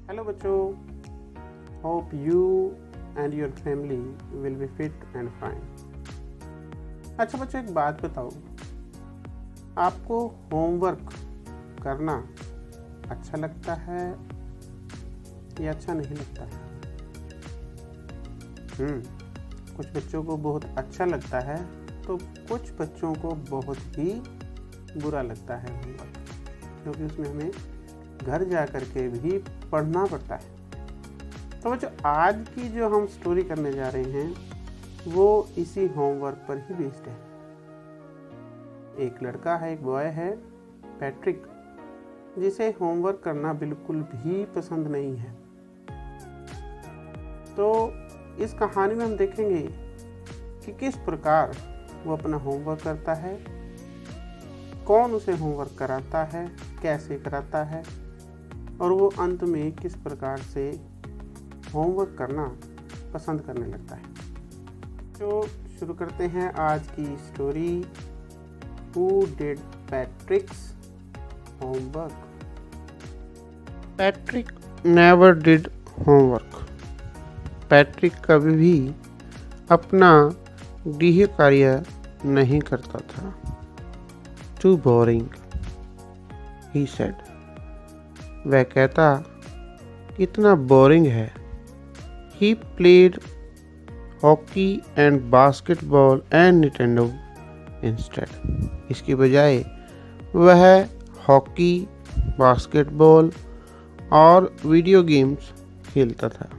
Hello बच्चों, hope you and your family will be fit and fine. अच्छा बच्चों, एक बात बताओ, आपको होमवर्क करना अच्छा लगता है या अच्छा नहीं लगता है? कुछ बच्चों को बहुत अच्छा लगता है तो कुछ बच्चों को बहुत ही बुरा लगता है होमवर्क, क्योंकि उसमें हमें घर जा कर के भी पढ़ना पड़ता है। तो बच्चों, आज की जो हम स्टोरी करने जा रहे हैं वो इसी होमवर्क पर ही बेस्ड है। एक लड़का है, एक बॉय है, पैट्रिक, जिसे होमवर्क करना बिल्कुल भी पसंद नहीं है। तो इस कहानी में हम देखेंगे कि किस प्रकार वो अपना होमवर्क करता है, कौन उसे होमवर्क कराता है, कैसे कराता है, और वो अंत में किस प्रकार से होमवर्क करना पसंद करने लगता है। तो शुरू करते हैं आज की story, who did Patrick's homework. Patrick never did homework. पैट्रिक कभी भी अपना गृह कार्य नहीं करता था। Too boring, he said. वह कहता, कितना बोरिंग है। He played hockey and basketball and Nintendo instead. इसकी बजाय वह हॉकी, बास्केटबॉल और वीडियो गेम्स खेलता था।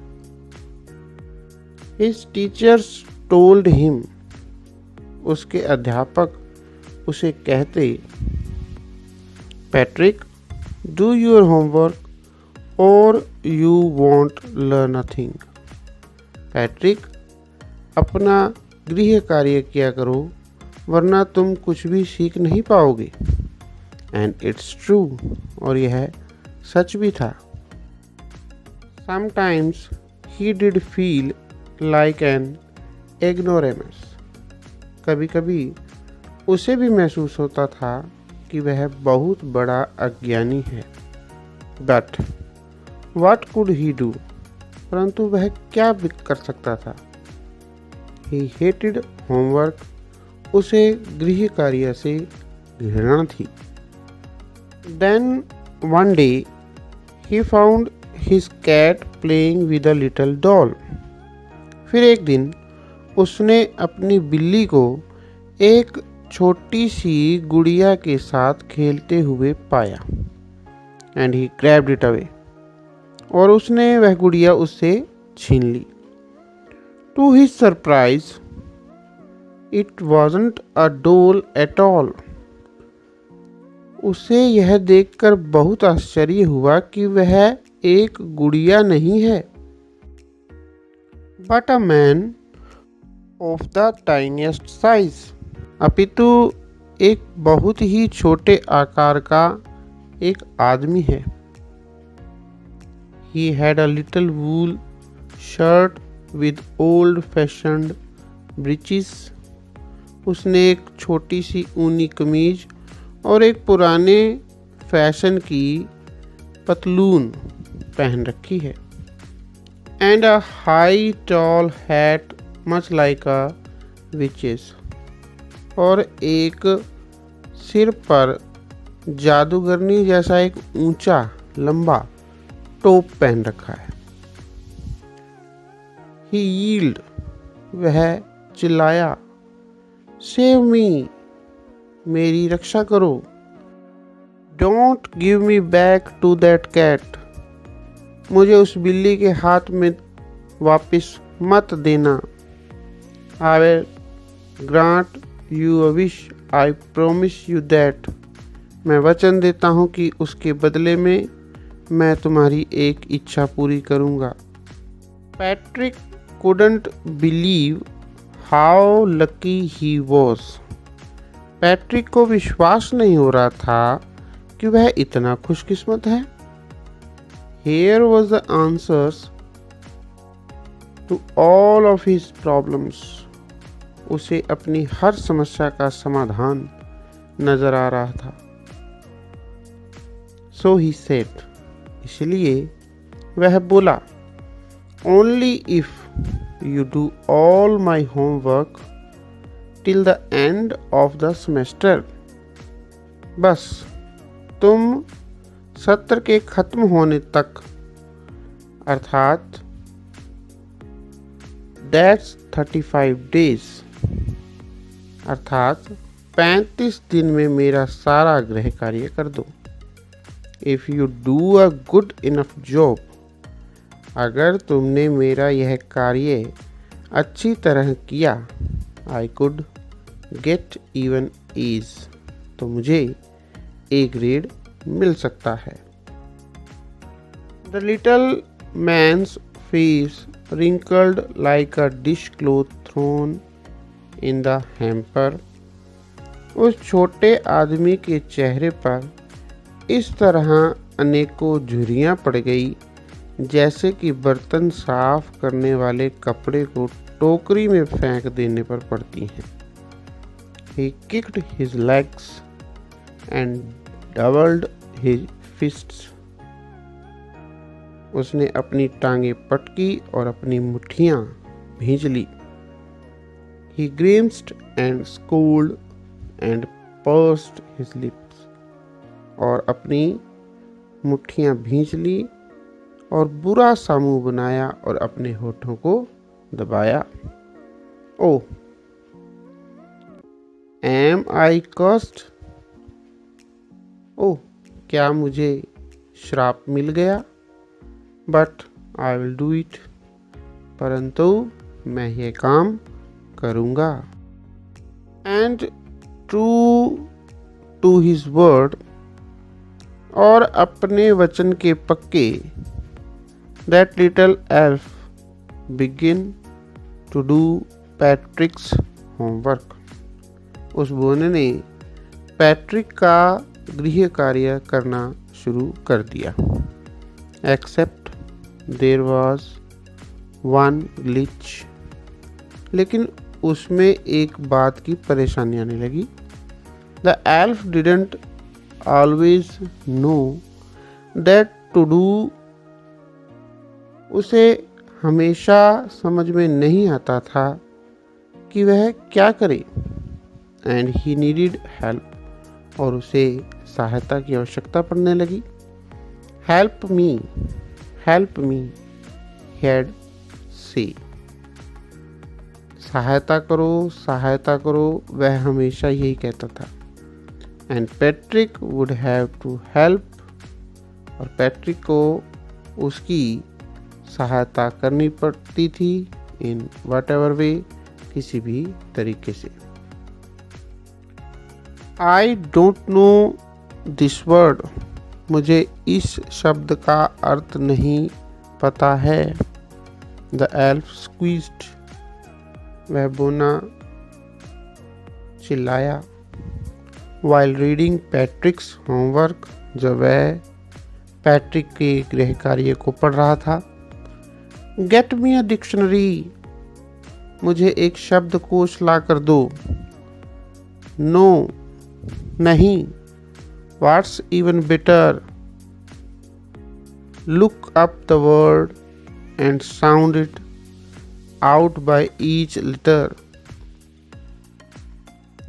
His teachers told him. उसके अध्यापक उसे कहते, Patrick, do your homework or you won't learn nothing. Patrick, अपना गृह कार्य किया करो वरना तुम कुछ भी सीख नहीं पाओगे। And it's true, और यह सच भी था। Sometimes he did feel like an ignoramus. कभी कभी उसे भी महसूस होता था कि वह बहुत बड़ा अज्ञानी है। But what could he do? परंतु वह क्या कर सकता था? He hated homework. उसे गृह कार्य से घृणा थी। Then one day he found his cat playing with a little doll. फिर एक दिन उसने अपनी बिल्ली को एक छोटी सी गुड़िया के साथ खेलते हुए पाया। And he grabbed it away, और उसने वह गुड़िया उससे छीन ली। To his surprise, it wasn't a doll at all. उसे यह देखकर बहुत आश्चर्य हुआ कि वह एक गुड़िया नहीं है, but a man of the tiniest size. अपितु एक बहुत ही छोटे आकार का एक आदमी है। He had a little wool shirt with old fashioned breeches. उसने एक छोटी सी ऊनी कमीज और एक पुराने फैशन की पतलून पहन रखी है। And a high tall hat much like a witch's. और एक सिर पर जादूगरनी जैसा एक ऊंचा लंबा टोप पहन रखा है। He yelled, वह चिल्लाया, Save me, मेरी रक्षा करो। Don't give me back to that cat. मुझे उस बिल्ली के हाथ में वापस मत देना। I will grant you a wish, I promise you that. मैं वचन देता हूँ कि उसके बदले में मैं तुम्हारी एक इच्छा पूरी करूँगा। Patrick couldn't believe how lucky he was. Patrick को विश्वास नहीं हो रहा था कि वह इतना खुशकिस्मत है। Here was the answers to all of his problems. उसे अपनी हर समस्या का समाधान नजर आ रहा था। So he said, इसलिए वह बोला, only if you do all my homework till the end of the semester. बस तुम सत्र के खत्म होने तक, अर्थात दैट्स 35 डेज, अर्थात 35 दिन में मेरा सारा गृह कार्य कर दो। If you do a good enough job, अगर तुमने मेरा यह कार्य अच्छी तरह किया, I could get even A's, तो मुझे ए ग्रेड मिल सकता है। The little man's face wrinkled like a dishcloth thrown in the hamper। उस छोटे आदमी के चेहरे पर इस तरह अनेकों झुर्रियाँ पड़ गई जैसे कि बर्तन साफ करने वाले कपड़े को टोकरी में फेंक देने पर पड़ती हैं। He kicked his legs and doubled his fists। उसने अपनी टांगें पटकी और अपनी मुट्ठियां भींच ली। He grimaced and scowled and pursed his lips। और अपनी मुट्ठियां भींच ली और बुरा सा मुंह बनाया और अपने होठों को दबाया। ओह, am I cursed? ओह, क्या मुझे श्राप मिल गया? But I will do it, परंतु मैं ये काम करूँगा। And true to his word, और अपने वचन के पक्के, that little elf begin to do Patrick's homework. उस बोने ने पैट्रिक का गृह कार्य करना शुरू कर दिया। Except there was one glitch, लेकिन उसमें एक बात की परेशानी आने लगी। The elf didn't always know that to do. उसे हमेशा समझ में नहीं आता था कि वह क्या करे। एंड ही नीडिड हेल्प, और उसे सहायता की आवश्यकता पड़ने लगी। हेल्प मी, हेड से, सहायता करो, वह हमेशा यही कहता था। And Patrick would have to help, और पैट्रिक को उसकी सहायता करनी पड़ती थी, इन वट एवर वे, किसी भी तरीके से। I don't know this word, मुझे इस शब्द का अर्थ नहीं पता है। द एल्फ स्क्वीज्ड, वह बोना चिल्लाया। वाइल रीडिंग पैट्रिक्स होमवर्क, जब वह पैट्रिक के गृह कार्य को पढ़ रहा था। गेट मी अ डिक्शनरी, मुझे एक शब्दकोश ला कर दो। नो, नहीं। What's even better, look up the word and sound it out by each letter.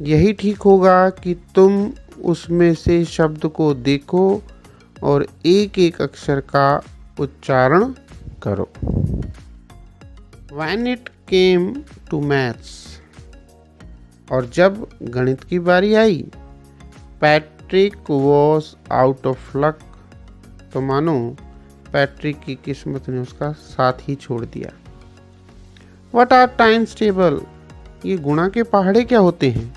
यही ठीक होगा कि तुम उसमें से शब्द को देखो और एक एक अक्षर का उच्चारण करो। When it came to maths, और जब गणित की बारी आई, Patrick was out of luck, तो मानो पैट्रिक की किस्मत ने उसका साथ ही छोड़ दिया। What are times table, ये गुणा के पहाड़े क्या होते हैं?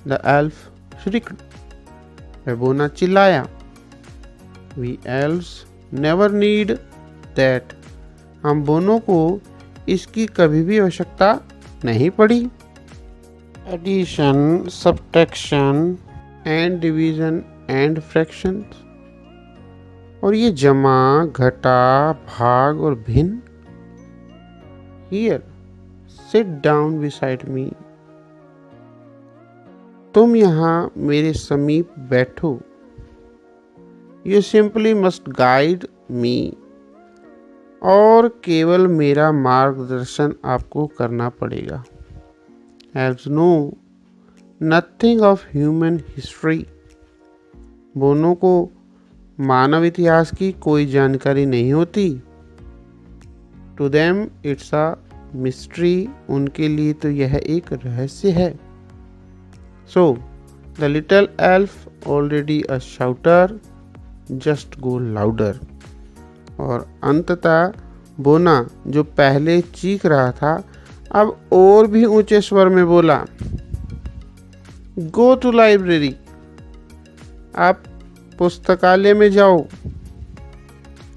The elf shrieked, वह बोना चिल्लाया। We elves never need that, हम बोनों को इसकी कभी भी आवश्यकता नहीं पड़ी। Addition, subtraction and division and fractions, और ये जमा, घटा, भाग और भिन्न। Here, sit down beside me, तुम यहाँ मेरे समीप बैठो। You simply must guide me, और केवल मेरा मार्गदर्शन आपको करना पड़ेगा। Haves no nothing of human history. Bono को मानव इतिहास की कोई जानकारी नहीं होती। To them it's a mystery. उनके लिए तो यह एक रहस्य है। So the little elf already a शाउटर, just go louder. और अंततः बोना जो पहले चीख रहा था अब और भी ऊंचे स्वर में बोला, गो टू लाइब्रेरी। आप पुस्तकालय में जाओ।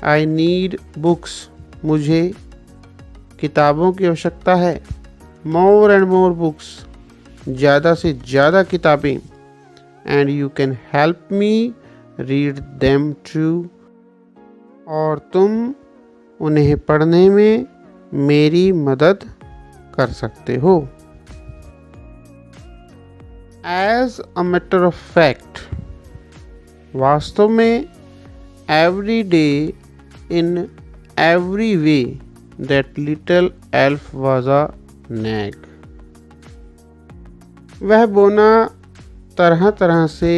I need books. मुझे किताबों की आवश्यकता है। More and more books. ज़्यादा से ज़्यादा किताबें। And you can help me read them too. और तुम उन्हें पढ़ने में मेरी मदद कर सकते हो। As a matter of fact, वास्तव में every day in every way that little elf was a nag. वह बोना तरह तरह से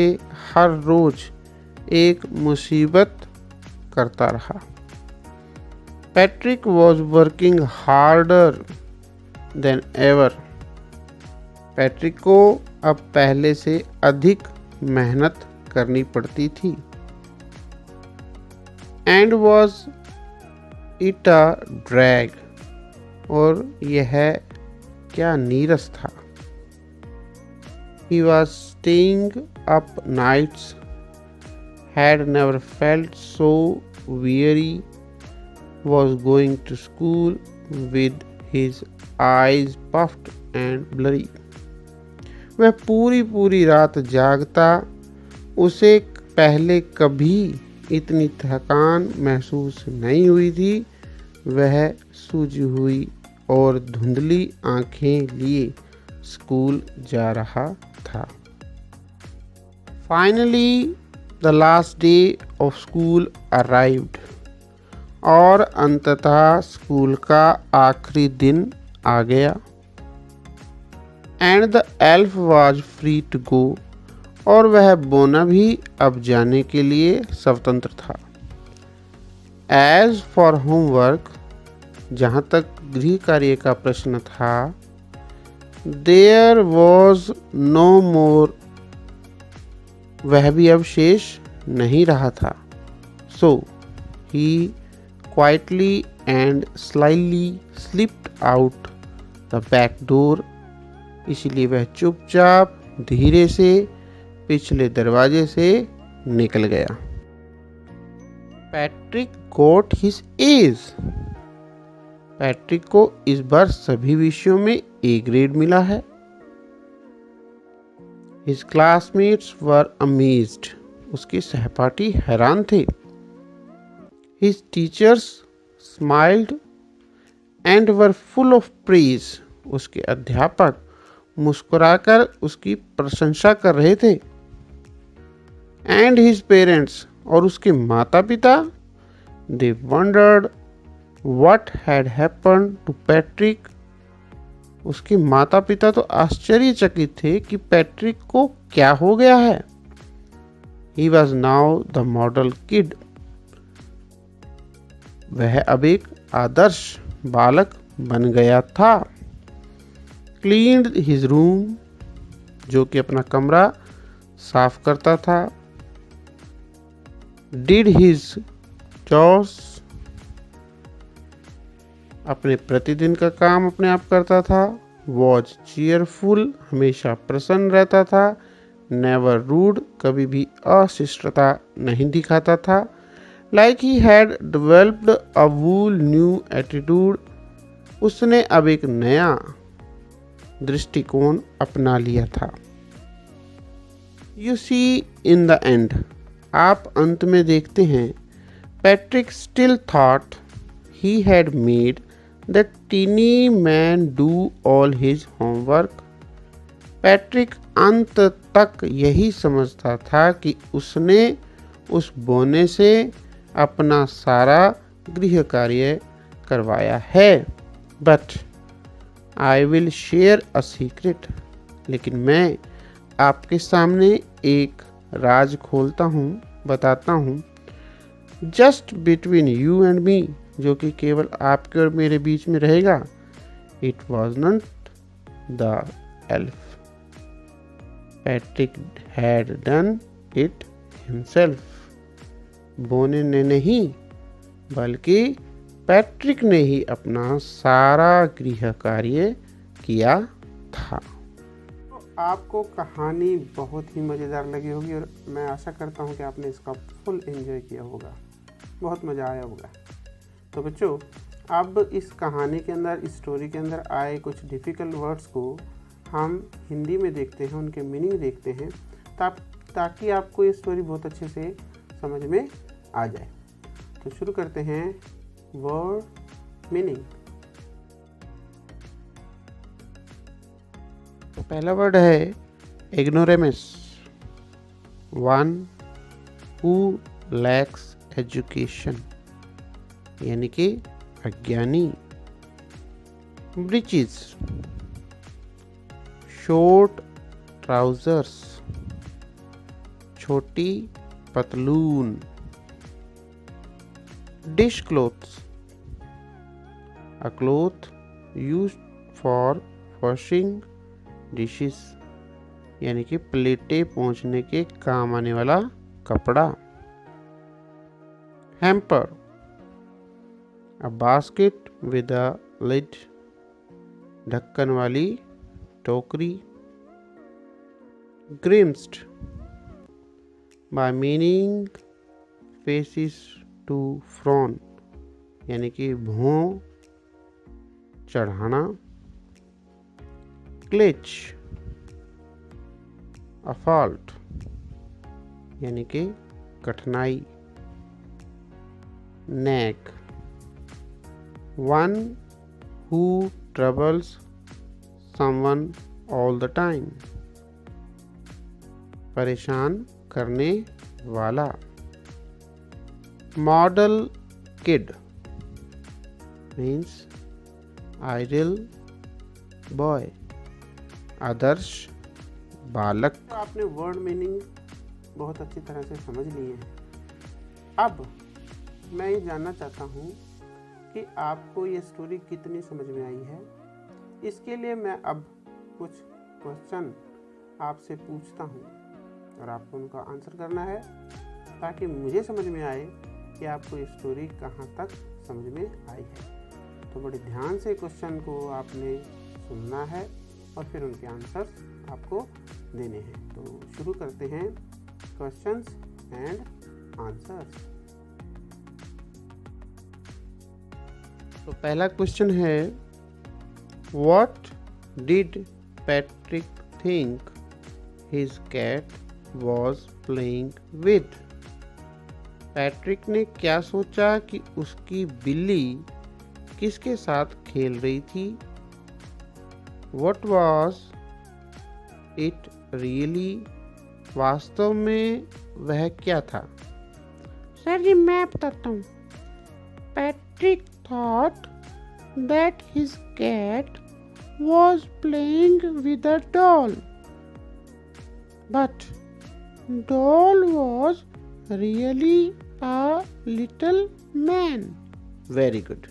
हर रोज एक मुसीबत करता रहा। Patrick was working harder than ever. Patrick को अब पहले से अधिक मेहनत करनी पड़ती थी। And was it a drag. और यह क्या नीरस था। He was staying up nights, had never felt so weary, was going to school with his eyes puffed and blurry. वह पूरी पूरी रात जागता। उसे पहले कभी इतनी थकान महसूस नहीं हुई थी। वह सूजी हुई और धुंधली आंखें लिए स्कूल जा रहा था। Finally, the last day of school arrived. और अंततः स्कूल का आखिरी दिन आ गया। And the elf was free to go. और वह बोना भी अब जाने के लिए स्वतंत्र था। As for homework, जहाँ तक गृह कार्य का प्रश्न था, there was no more। वह भी अब शेष नहीं रहा था। So he quietly and slyly slipped out the back door। इसलिए वह चुपचाप धीरे से पिछले दरवाजे से निकल गया। Patrick got his A's। Patrick को इस बार सभी विषयों में ए ग्रेड मिला है। His classmates were amazed। उसके सहपाठी हैरान थे। His teachers smiled and were full of praise। उसके अध्यापक मुस्कुराकर उसकी प्रशंसा कर रहे थे। And his parents। और उसके माता पिता they wondered what had happened to Patrick। उसके माता पिता तो आश्चर्यचकित थे कि पैट्रिक को क्या हो गया है। He was now the model kid। वह अब एक आदर्श बालक बन गया था। Cleaned his room। जो कि अपना कमरा साफ करता था। Did his chores। अपने प्रतिदिन का काम अपने आप करता था। Was cheerful। हमेशा प्रसन्न रहता था। Never rude। कभी भी अशिष्टता नहीं दिखाता था। Like he had developed a whole new attitude। उसने अब एक नया दृष्टिकोण अपना लिया था। You see in the end। आप अंत में देखते हैं। Patrick still thought he had made the teeny man do all his homework। Patrick अंत तक यही समझता था कि उसने उस बोने से अपना सारा गृह कार्य करवाया है। But I will share a secret, लेकिन मैं आपके सामने एक राज खोलता हूँ, बताता हूँ, just between you and me, जो कि केवल आपके और मेरे बीच में रहेगा। It was not the elf, Patrick had done it himself. बोने ने नहीं, बल्कि पैट्रिक ने ही अपना सारा गृह कार्य किया था। तो आपको कहानी बहुत ही मज़ेदार लगी होगी और मैं आशा करता हूँ कि आपने इसका फुल एंजॉय किया होगा, बहुत मज़ा आया होगा। तो बच्चों, अब इस कहानी के अंदर, इस स्टोरी के अंदर आए कुछ डिफ़िकल्ट वर्ड्स को हम हिंदी में देखते हैं, उनके मीनिंग देखते हैं, ताकि आपको ये स्टोरी बहुत अच्छे से समझ में आ जाए। तो शुरू करते हैं वर्ड मीनिंग। तो पहला वर्ड है ignoramus, one who lacks education, यानी कि अज्ञानी। ब्रीचेस, शॉर्ट ट्राउजर्स, छोटी पतलून। Dish cloths, a cloth used for washing dishes, यानी कि प्लेटें पोंछने के काम आने वाला कपड़ा। Hamper, a basket with a lid, ढक्कन वाली टोकरी। Grimaced, by meaning faces to frown, यानी कि भौं चढ़ाना। क्लिच, अ फॉल्ट, यानी कि कठिनाई। Nag, one who troubles someone all the time, परेशान करने वाला। Model kid means ideal boy, आदर्श बालक। तो आपने वर्ड मीनिंग बहुत अच्छी तरह से समझ लिए हैं। अब मैं ये जानना चाहता हूँ कि आपको ये स्टोरी कितनी समझ में आई है। इसके लिए मैं अब कुछ क्वेश्चन आपसे पूछता हूँ और आपको उनका आंसर करना है, ताकि मुझे समझ में आए कि आपको ये स्टोरी कहाँ तक समझ में आई है। तो बड़े ध्यान से क्वेश्चन को आपने सुनना है और फिर उनके आंसर्स आपको देने हैं। तो शुरू करते हैं क्वेश्चंस एंड आंसर्स। तो पहला क्वेश्चन है, what did Patrick think his cat was playing with? पैट्रिक ने क्या सोचा कि उसकी बिल्ली किसके साथ खेल रही थी? What was it really? वास्तव में वह क्या था? सर जी, मैं बताता हूँ। Patrick thought that his cat was playing with a doll, but doll was really a little man. Very good.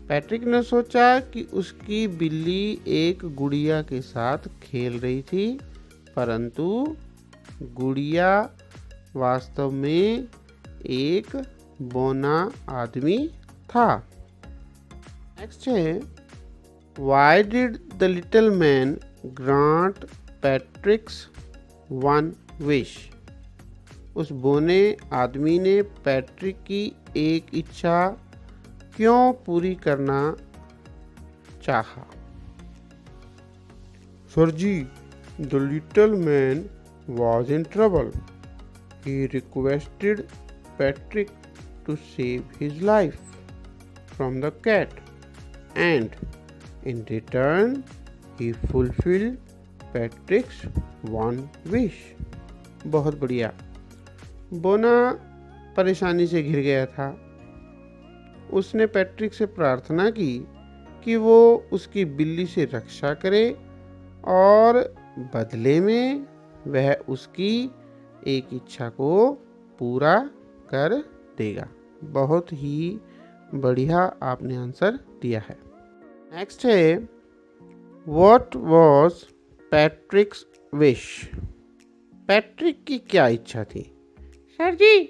Patrick ने सोचा कि उसकी बिल्ली एक गुड़िया के साथ खेल रही थी, परंतु गुड़िया वास्तव में एक बौना आदमी था। नेक्स्ट है, why did the little man grant पैट्रिक्स one wish? उस बौने आदमी ने पैट्रिक की एक इच्छा क्यों पूरी करना चाहा? Sir ji, the little man was in trouble. He requested Patrick to save his life from the cat and in return he fulfilled Patrick's one wish. बहुत बढ़िया। बोना परेशानी से घिर गया था उसने पैट्रिक से प्रार्थना की कि वो उसकी बिल्ली से रक्षा करे और बदले में वह उसकी एक इच्छा को पूरा कर देगा। बहुत ही बढ़िया आपने आंसर दिया है। नेक्स्ट है, what was Patrick's wish? Patrick की क्या इच्छा थी? Sir ji,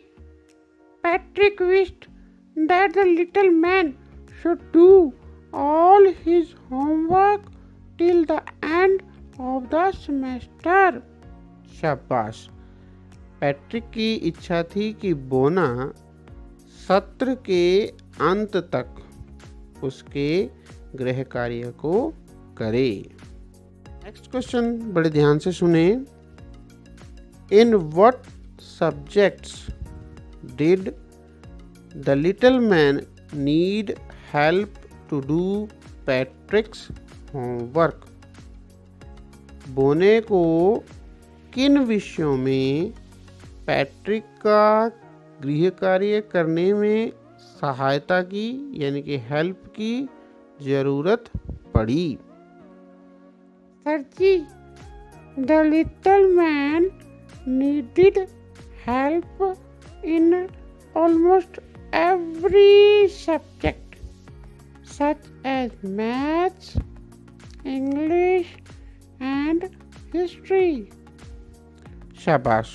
Patrick wished that the little man should do all his homework till the end of the semester. शाबाश। पैट्रिक की इच्छा थी कि बोना सत्र के अंत तक उसके गृह कार्य को करे। नेक्स्ट क्वेश्चन बड़े ध्यान से सुने। In what subjects did the little man need help to do Patrick's homework? बोने को किन विषयों में पैट्रिक का गृह कार्य करने में सहायता की यानी कि हेल्प की जरूरत पड़ी? Sir ji, the little man needed help in almost every subject such as maths, English and history. शाबाश।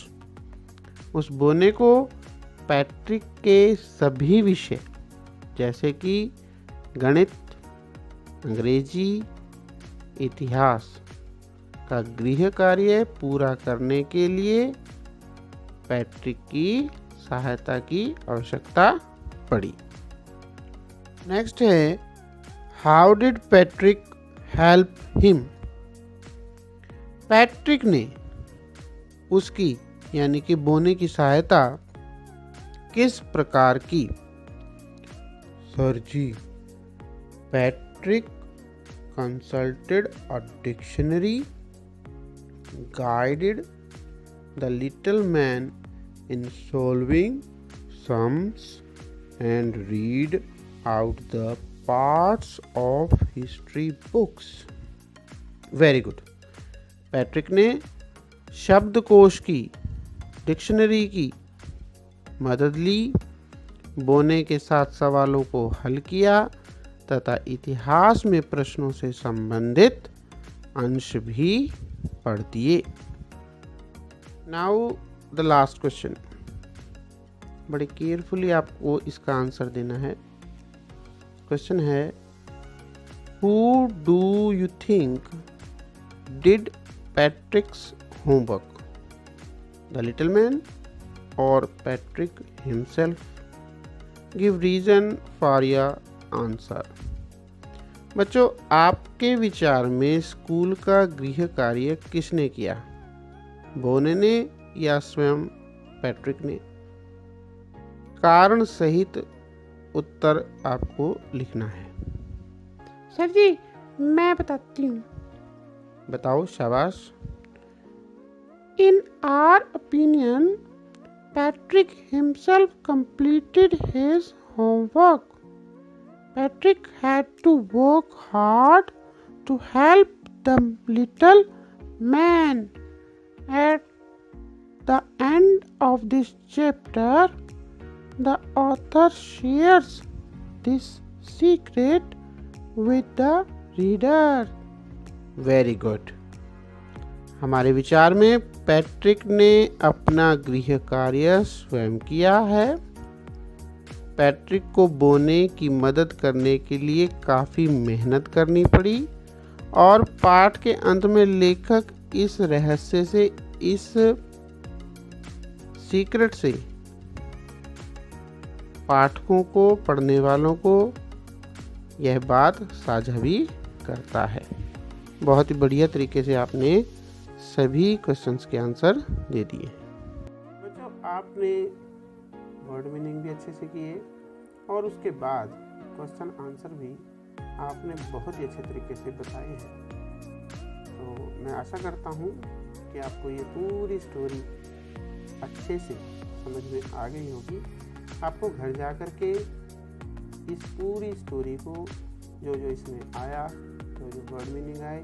उस बोने को पैट्रिक के सभी विषय जैसे कि गणित, अंग्रेजी, इतिहास का गृह कार्य पूरा करने के लिए पैट्रिक की सहायता की आवश्यकता पड़ी। नेक्स्ट है, how did Patrick help him? Patrick ने उसकी यानी कि बोने की सहायता किस प्रकार की? Sir ji, Patrick consulted a dictionary, guided the little man in solving sums and read out the parts of history books. Very good. Patrick ने शब्दकोश की, डिक्शनरी की मदद ली, बोने के साथ सवालों को हल किया तथा इतिहास में प्रश्नों से संबंधित अंश भी पढ़ दिए। Now the last question. बड़े केयरफुली आपको इसका आंसर देना है। क्वेश्चन है, who do you think did Patrick's homework? The little man और Patrick himself? Give reason for your answer. बच्चों, आपके विचार में स्कूल का गृह कार्य किसने किया? बोने ने या स्वयं पैट्रिक ने? कारण सहित उत्तर आपको लिखना है। सर जी, मैं बताती हूँ। बताओ। शाबाश। In our opinion, Patrick himself completed his homework. Patrick had to work hard to help the little man. At the end of this chapter, the author shares this secret with the reader. Very good. हमारे विचार में Patrick ने अपना गृह कार्य स्वयं किया है। पैट्रिक को बोने की मदद करने के लिए काफ़ी मेहनत करनी पड़ी और पाठ के अंत में लेखक इस रहस्य से, इस सीक्रेट से पाठकों को, पढ़ने वालों को यह बात साझा भी करता है। बहुत ही बढ़िया तरीके से आपने सभी क्वेश्चंस के आंसर दे दिए। बच्चों, आपने वर्ड मीनिंग भी अच्छे से किए और उसके बाद क्वेश्चन आंसर भी आपने बहुत ही अच्छे तरीके से बताए हैं। तो मैं आशा करता हूँ कि आपको ये पूरी स्टोरी अच्छे से समझ में आ गई होगी। आपको घर जा कर के इस पूरी स्टोरी को जो जो इसमें आया, जो जो वर्ड मीनिंग आए,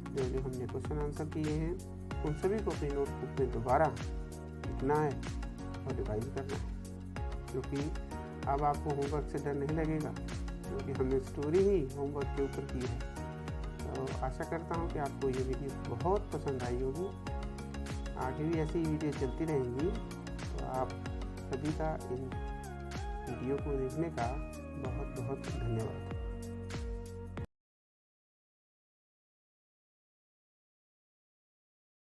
जो जो हमने क्वेश्चन आंसर किए हैं, उन सभी को अपनी नोटबुक में दोबारा लिखना है और रिवाइज करना है। क्योंकि अब आपको होमवर्क से डर नहीं लगेगा, क्योंकि हमने स्टोरी ही होमवर्क के ऊपर की है। तो आशा करता हूँ कि आपको ये वीडियो बहुत पसंद आई होगी। आगे भी ऐसी वीडियो चलती रहेंगी, तो आप सभी का इन वीडियो को देखने का बहुत बहुत धन्यवाद।